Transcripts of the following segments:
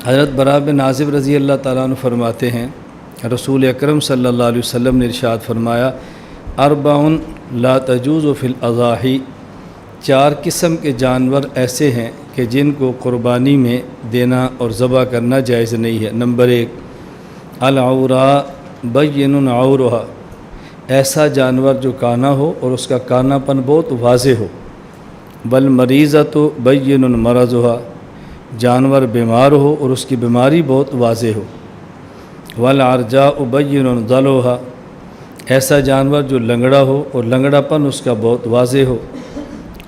حضرت براء بن عازب رضی اللہ تعالیٰ عنہ فرماتے ہیں رسول اکرم صلی اللہ علیہ وسلم نے ارشاد فرمایا اربعن لا تجوز فی الاضاحی، 4 قسم کے جانور ایسے ہیں کہ جن کو قربانی میں دینا اور ذبح کرنا جائز نہیں ہے۔ نمبر 1 العوراء بین عورها، ایسا جانور جو کانا ہو اور اس کا کانا پن بہت واضح ہو۔ والمریضۃ بین مرضها، جانور بیمار ہو اور اس کی بیماری بہت واضح ہو۔ والعرجاء بین ضلعها، ایسا جانور جو لنگڑا ہو اور لنگڑا پن اس کا بہت واضح ہو۔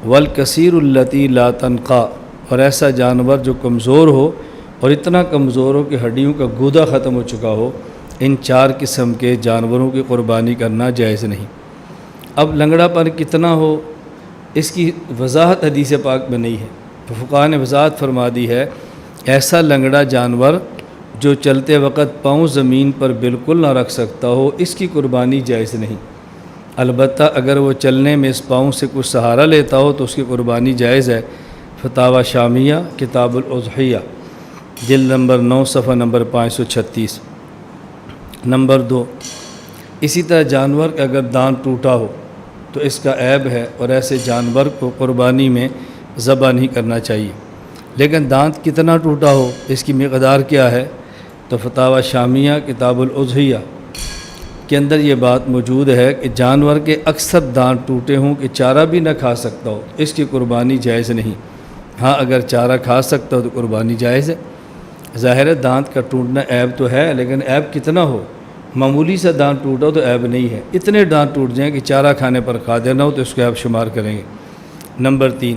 والکثیر التی لا تنقا، اور ایسا جانور جو کمزور ہو اور اتنا کمزور ہو کہ ہڈیوں کا گودا ختم ہو چکا ہو۔ ان 4 قسم کے جانوروں کی قربانی کرنا جائز نہیں۔ اب لنگڑا پن کتنا ہو اس کی وضاحت حدیث پاک میں نہیں ہے، تو فقہاء نے وضاحت فرما دی ہے ایسا لنگڑا جانور جو چلتے وقت پاؤں زمین پر بالکل نہ رکھ سکتا ہو، اس کی قربانی جائز نہیں۔ البتہ اگر وہ چلنے میں اس پاؤں سے کچھ سہارا لیتا ہو تو اس کی قربانی جائز ہے۔ فتاوی شامیہ کتاب الاضحیہ جلد نمبر 9 صفحہ نمبر 536۔ نمبر 2 اسی طرح جانور کا اگر دانت ٹوٹا ہو تو اس کا عیب ہے اور ایسے جانور کو قربانی میں ذبح نہیں کرنا چاہیے۔ لیکن دانت کتنا ٹوٹا ہو، اس کی مقدار کیا ہے، تو فتاوی شامیہ کتاب الاضحیہ کے اندر یہ بات موجود ہے کہ جانور کے اکثر دانت ٹوٹے ہوں کہ چارہ بھی نہ کھا سکتا ہو، اس کی قربانی جائز نہیں۔ ہاں اگر چارہ کھا سکتا ہو تو قربانی جائز ہے۔ ظاہر ہے دانت کا ٹوٹنا عیب تو ہے، لیکن عیب کتنا ہو، معمولی سا دانت ٹوٹا ہو تو عیب نہیں ہے، اتنے دانت ٹوٹ جائیں کہ چارہ کھانے پر قادر نہ ہو تو اس کو عیب شمار کریں گے۔ نمبر 3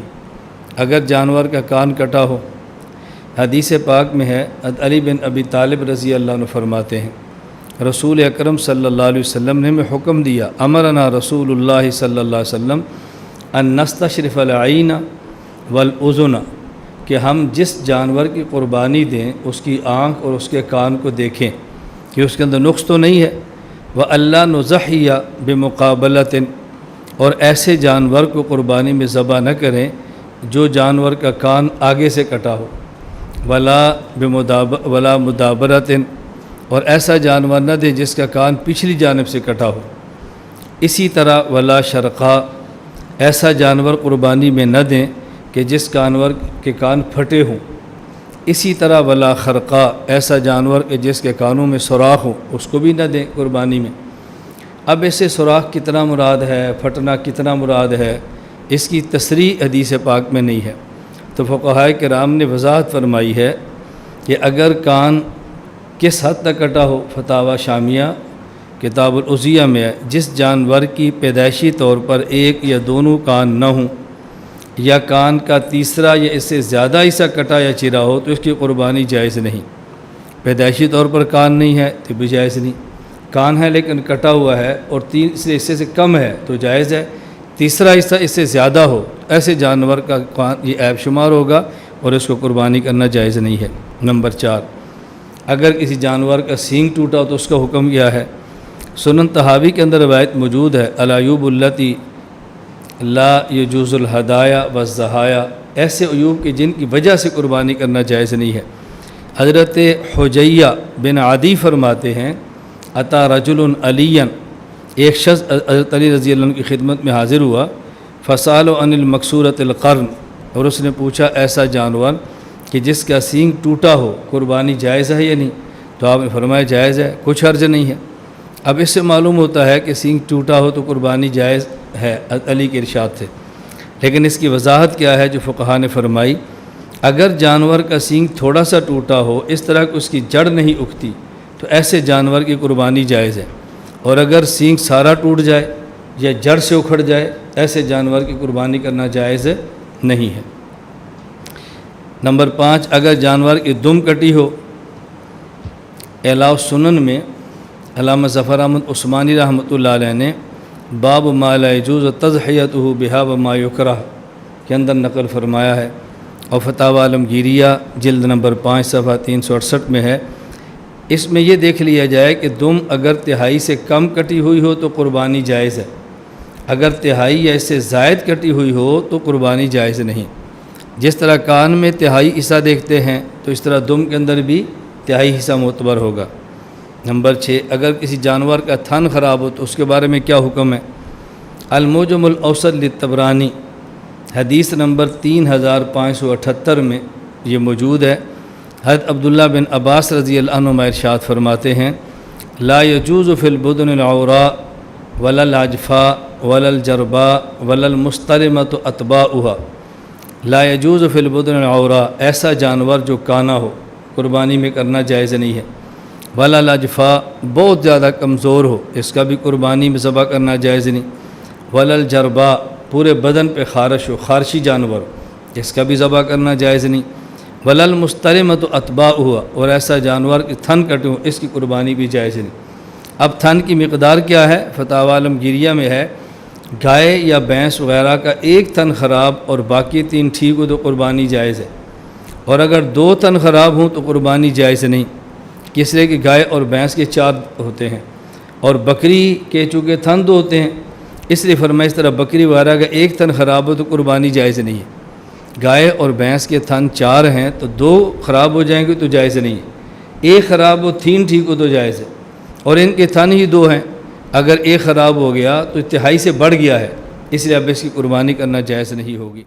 اگر جانور کا کان کٹا ہو، حدیث پاک میں ہے علی بن ابی طالب رضی اللہ عنہ فرماتے ہیں رسول اکرم صلی اللہ علیہ وسلم نے ہمیں حکم دیا، امرنا رسول اللہ صلی اللہ علیہ وسلم ان نستشرف العین والاذن، کہ ہم جس جانور کی قربانی دیں اس کی آنکھ اور اس کے کان کو دیکھیں کہ اس کے اندر نقص تو نہیں ہے۔ وَأَلَّا نُضَحِّيَ بِمُقَابَلَةٍ، اور ایسے جانور کو قربانی میں ذبح نہ کریں جو جانور کا کان آگے سے کٹا ہو۔ ولا مدابرۃ، اور ایسا جانور نہ دیں جس کا کان پچھلی جانب سے کٹا ہو۔ اسی طرح ولا شرقا، ایسا جانور قربانی میں نہ دیں کہ جس جانور کے کان پھٹے ہوں۔ اسی طرح ولا خرقا، ایسا جانور کہ جس کے کانوں میں سوراخ ہو، اس کو بھی نہ دیں قربانی میں۔ اب اسے سوراخ کتنا مراد ہے، پھٹنا کتنا مراد ہے، اس کی تصریح حدیث پاک میں نہیں ہے۔ تو فقہاء کرام نے وضاحت فرمائی ہے کہ اگر کان کس حد تک کٹا ہو، فتاوی شامیہ کتاب الاضحیہ میں ہے جس جانور کی پیدائشی طور پر ایک یا دونوں کان نہ ہوں، یا کان کا تیسرا یا اس سے زیادہ حصہ کٹا یا چرا ہو تو اس کی قربانی جائز نہیں۔ پیدائشی طور پر کان نہیں ہے تو بھی جائز نہیں، کان ہے لیکن کٹا ہوا ہے اور 3 حصے سے کم ہے تو جائز ہے، تیسرا حصہ اس سے زیادہ ہو، ایسے جانور کا کان یہ عیب شمار ہوگا اور اس کو قربانی کرنا جائز نہیں ہے۔ نمبر 4 اگر کسی جانور کا سینگ ٹوٹا ہو تو اس کا حکم کیا ہے۔ سنن طحاوی کے اندر روایت موجود ہے العیوب التی لا یجوز الہدایا والضحایا، ایسے عیوب کہ جن کی وجہ سے قربانی کرنا جائز نہیں ہے۔ حضرت حجیہ بن عدی فرماتے ہیں اتا رجل علیًا، ایک شخص حضرت علی رضی اللہ عنہ کی خدمت میں حاضر ہوا، فسألوا عن المکسورۃ القرن، اور اس نے پوچھا ایسا جانور کہ جس کا سینگ ٹوٹا ہو قربانی جائز ہے یا نہیں، تو آپ نے فرمایا جائز ہے، کچھ حرج نہیں ہے۔ اب اس سے معلوم ہوتا ہے کہ سینگ ٹوٹا ہو تو قربانی جائز ہے علی کے ارشاد سے، لیکن اس کی وضاحت کیا ہے جو فقہاء نے فرمائی، اگر جانور کا سینگ تھوڑا سا ٹوٹا ہو، اس طرح کہ اس کی جڑ نہیں اگتی، تو ایسے جانور کی قربانی جائز ہے، اور اگر سینگ سارا ٹوٹ جائے یا جڑ سے اکھڑ جائے، ایسے جانور کی قربانی کرنا جائز نہیں ہے۔ نمبر 5 اگر جانور کی دم کٹی ہو، اعلاء السنن میں علامہ ظفر احمد عثمانی رحمۃ اللہ علیہ نے باب ما لا یجوز تضحیتہ بہا وما یکرہ کے اندر نقل فرمایا ہے، اور فتاوی عالمگیریہ جلد نمبر 5 صفحہ 368 میں ہے۔ اس میں یہ دیکھ لیا جائے کہ دم اگر تہائی سے کم کٹی ہوئی ہو تو قربانی جائز ہے، اگر تہائی یا اس سے زائد کٹی ہوئی ہو تو قربانی جائز نہیں۔ جس طرح کان میں تہائی حصہ دیکھتے ہیں تو اس طرح دم کے اندر بھی تہائی حصہ معتبر ہوگا۔ نمبر 6، اگر کسی جانور کا تھن خراب ہو تو اس کے بارے میں کیا حکم ہے؟ المعجم الاوسط للطبرانی حدیث نمبر 3578 میں یہ موجود ہے۔ حضرت عبداللہ بن عباس رضی اللہ عنہ ارشاد فرماتے ہیں، لا يجوز فی البدن العوراء ولا العجفاء ولا الجرباء ولا المسترمۃ اتباؤها۔ لا يجوز فی البدن العوراء، ایسا جانور جو کانا ہو قربانی میں کرنا جائز نہیں ہے۔ ولا العجفاء، بہت زیادہ کمزور ہو، اس کا بھی قربانی میں ذبح کرنا جائز نہیں۔ ولا الجرباء، پورے بدن پہ خارش ہو، خارشی جانور ہو، اس کا بھی ذبح کرنا جائز نہیں۔ ولا المسترمۃ اتباؤها، اور ایسا جانور کہ تھن کٹے ہو، اس کی قربانی بھی جائز نہیں۔ اب تھن کی مقدار کیا ہے؟ فتاوی عالمگیریہ میں ہے، گائے یا بھینس وغیرہ کا ایک تھن خراب اور باقی 3 ٹھیک ہو تو قربانی جائز ہے، اور اگر 2 تھن خراب ہوں تو قربانی جائز نہیں، اس لیے کہ گائے اور بھینس کے 4 ہوتے ہیں، اور بکری کے چونکہ تھن 2 ہوتے ہیں، اس لیے فرمایا اس طرح بکری وغیرہ کا ایک تھن خراب ہو تو قربانی جائز نہیں ہے۔ گائے اور بھینس کے تھن 4 ہیں تو 2 خراب ہو جائیں گے تو جائز نہیں ہے، 1 خراب ہو 3 ٹھیک ہو تو جائز ہے، اور ان کے تھن ہی 2 ہیں، اگر 1 خراب ہو گیا تو تہائی سے بڑھ گیا ہے، اس لیے اب اس کی قربانی کرنا جائز نہیں ہوگی۔